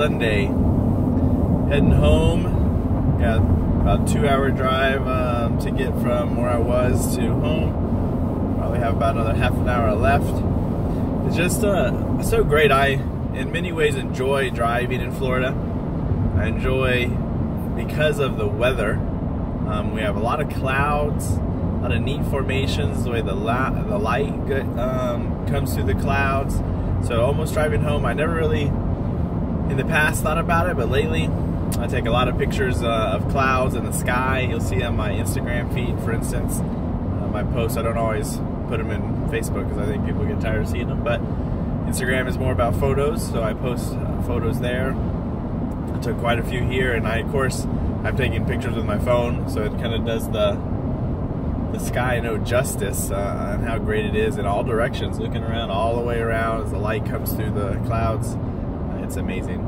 Sunday. Heading home. Got about a 2-hour drive to get from where I was to home. Probably have about another half an hour left. It's just so great. I, in many ways, enjoy driving in Florida. I enjoy because of the weather. We have a lot of clouds, a lot of neat formations, the way the light comes through the clouds. So almost driving home, I never really, in the past, thought about it, but lately, I take a lot of pictures of clouds in the sky. You'll see on my Instagram feed, for instance, my posts. I don't always put them in Facebook because I think people get tired of seeing them, but Instagram is more about photos, so I post photos there. I took quite a few here, and of course, I'm taking pictures with my phone, so it kind of does the sky no justice on how great it is in all directions, looking around all the way around as the light comes through the clouds. It's amazing.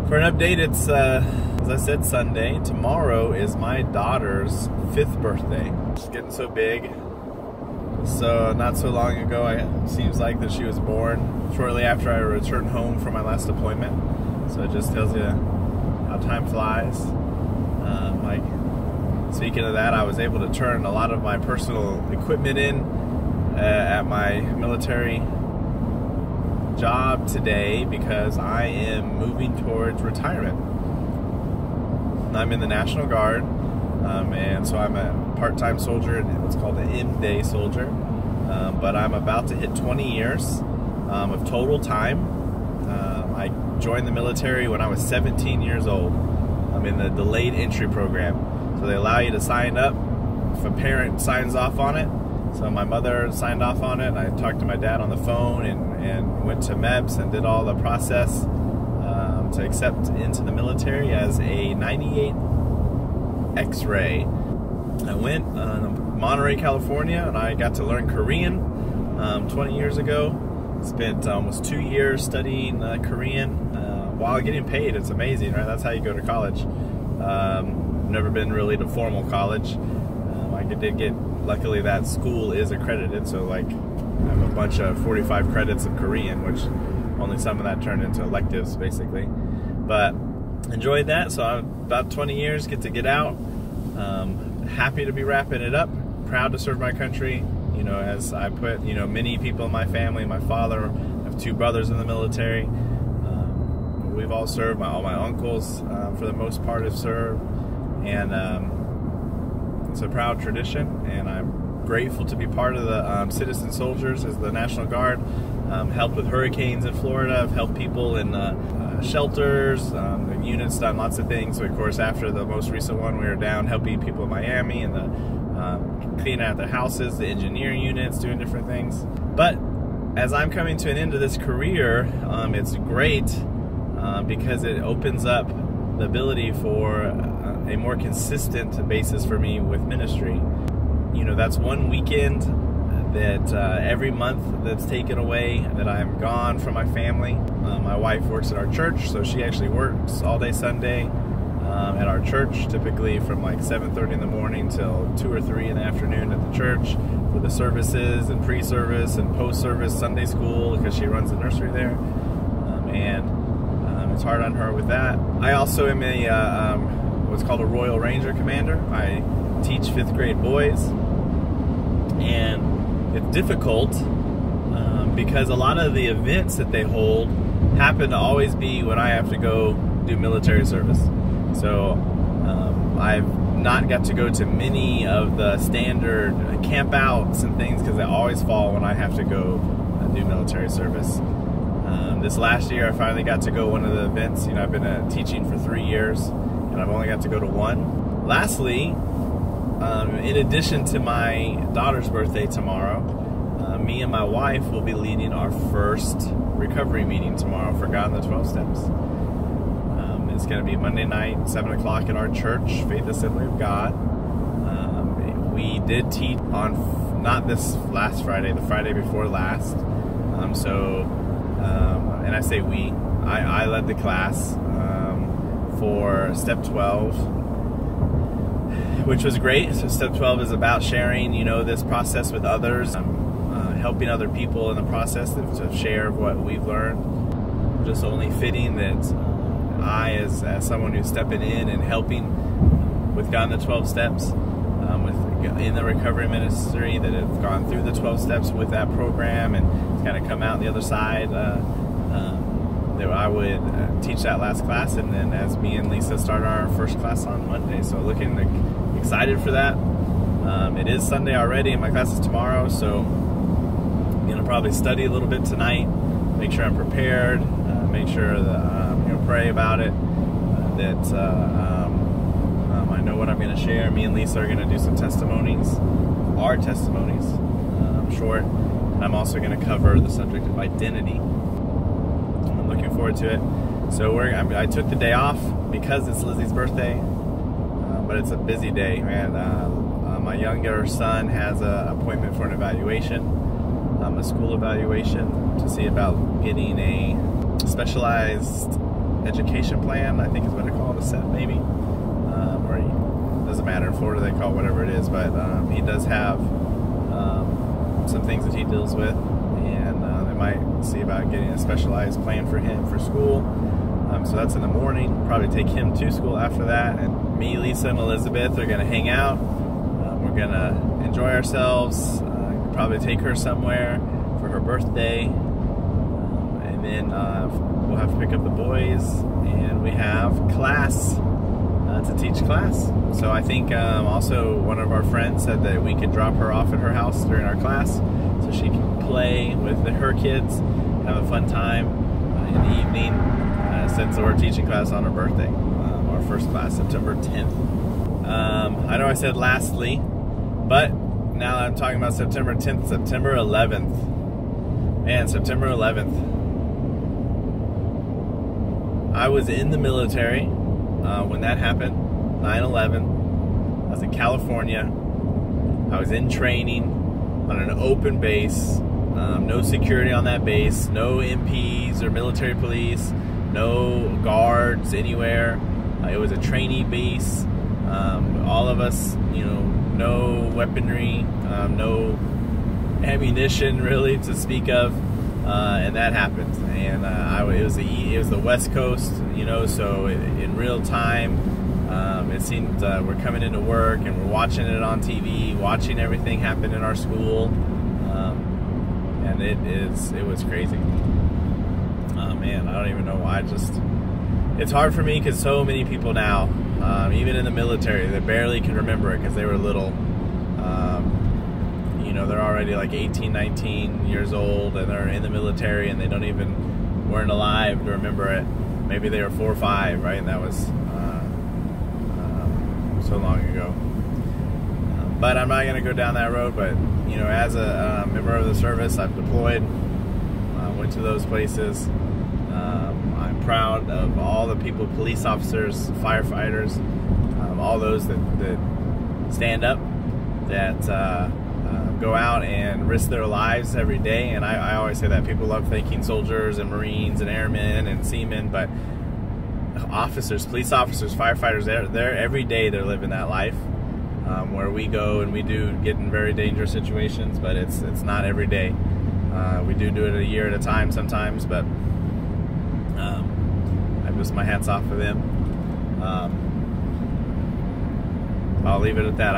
For an update, it's, as I said, Sunday. Tomorrow is my daughter's 5th birthday. She's getting so big. So not so long ago, it seems like that she was born shortly after I returned home from my last deployment. So it just tells you how time flies. Speaking of that, I was able to turn a lot of my personal equipment in at my military job today because I am moving towards retirement. I'm in the National Guard, and so I'm a part-time soldier, what's called an M-Day soldier, but I'm about to hit 20 years of total time. I joined the military when I was 17 years old. I'm in the delayed entry program. So they allow you to sign up if a parent signs off on it. So my mother signed off on it. I talked to my dad on the phone and went to MEPS and did all the process to accept into the military as a 98 X-ray. I went to Monterey, California, and I got to learn Korean 20 years ago. Spent almost 2 years studying Korean while getting paid. It's amazing, right? That's how you go to college. Never been really to formal college. I did get, luckily that school is accredited, so like I have a bunch of 45 credits of Korean, which only some of that turned into electives basically. But enjoyed that, so I'm about 20 years, get out. Happy to be wrapping it up, proud to serve my country. You know, as I put, you know, many people in my family, my father, I have 2 brothers in the military. We've all served, all my uncles for the most part have served. And it's a proud tradition, and I'm grateful to be part of the Citizen Soldiers as the National Guard. Helped with hurricanes in Florida. I've helped people in shelters. The unit's done lots of things. So of course, after the most recent one, we were down helping people in Miami and the cleaning out their houses, the engineering units, doing different things. But as I'm coming to an end of this career, it's great because it opens up the ability for a more consistent basis for me with ministry. You know, that's one weekend that every month that's taken away that I'm gone from my family. My wife works at our church, so she actually works all day Sunday at our church, typically from like 7:30 in the morning till 2 or 3 in the afternoon at the church for the services and pre-service and post-service Sunday school because she runs the nursery there. It's hard on her with that. I also am a what's called a Royal Ranger Commander. I teach 5th grade boys, and it's difficult because a lot of the events that they hold happen to always be when I have to go do military service. So I've not got to go to many of the standard campouts and things because they always fall when I have to go do military service. This last year, I finally got to go one of the events. You know, I've been teaching for 3 years, and I've only got to go to one. Lastly, in addition to my daughter's birthday tomorrow, me and my wife will be leading our first recovery meeting tomorrow for God in the 12 Steps. It's going to be Monday night, 7 o'clock at our church, Faith Assembly of God. We did teach on, not this last Friday, the Friday before last. And I say we, I led the class for Step 12, which was great. So Step 12 is about sharing, you know, this process with others, helping other people in the process to share what we've learned. just only fitting that I, as someone who's stepping in and helping with God in the 12 Steps, in the recovery ministry, that have gone through the 12 Steps with that program and kind of come out the other side, that I would teach that last class, and then as me and Lisa start our first class on Monday. So looking excited for that. It is Sunday already, and my class is tomorrow, so I'm going to probably study a little bit tonight, make sure I'm prepared, make sure that pray about it, that I know what I'm going to share. Me and Lisa are going to do some testimonies, our testimonies, short, and I'm also going to cover the subject of identity. I'm looking forward to it. So I took the day off because it's Lizzie's birthday, but it's a busy day, man. My younger son has an appointment for an evaluation, a school evaluation, to see about getting a specialized education plan, I think is what they call it, a SET maybe, or it doesn't matter, in Florida they call it whatever it is, but he does have some things that he deals with, and they might see about getting a specialized plan for him for school. So that's in the morning. Probably take him to school after that, and me, Lisa, and Elizabeth are going to hang out. We're going to enjoy ourselves, probably take her somewhere for her birthday, and then we'll have to pick up the boys, and we have class to teach class. So I think also one of our friends said that we could drop her off at her house during our class so she can play with her kids, have a fun time in the evening, since we're teaching class on her birthday, our first class, September 10th. I know I said lastly, but now that I'm talking about September 10th, September 11th. Man, September 11th. I was in the military when that happened, 9/11. I was in California. I was in training on an open base, no security on that base, no MPs or military police, no guards anywhere. It was a trainee base. All of us, no weaponry, no ammunition really to speak of, and that happened. And it was the West Coast, so in real time, it seemed we're coming into work and we're watching it on TV, watching everything happen in our school, and it was crazy. Man, I don't even know why. It's hard for me because so many people now, even in the military, they barely can remember it because they were little. They're already like 18, 19 years old, and they're in the military, and they weren't alive to remember it. Maybe they were 4 or 5, right? And that was so long ago. But I'm not going to go down that road. But as a member of the service, I've deployed, went to those places. I'm proud of all the people, police officers, firefighters, all those that stand up, that go out and risk their lives every day. And I always say that people love thanking soldiers and Marines and airmen and seamen, but officers, police officers, firefighters, they're every day they're living that life, where we go and we do get in very dangerous situations, but it's not every day. We do it a year at a time sometimes, but I just, my hat's off for them. I'll leave it at that.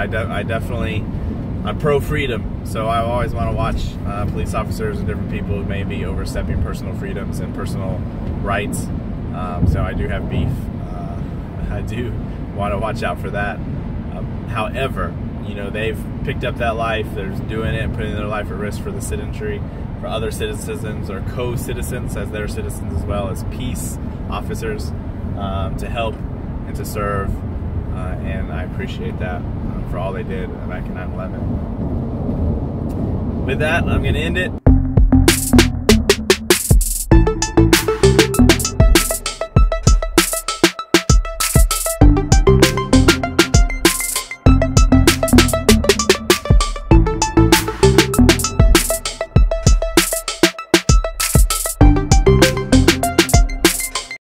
I'm pro-freedom, so I always want to watch police officers and different people who may be overstepping personal freedoms and personal rights. So I do have beef. I do want to watch out for that. However, they've picked up that life. They're doing it, putting their life at risk for the citizenry, for other citizens or co-citizens as their citizens, as well as peace officers, to help and to serve. And I appreciate that for all they did back in 9/11. With that, I'm going to end it.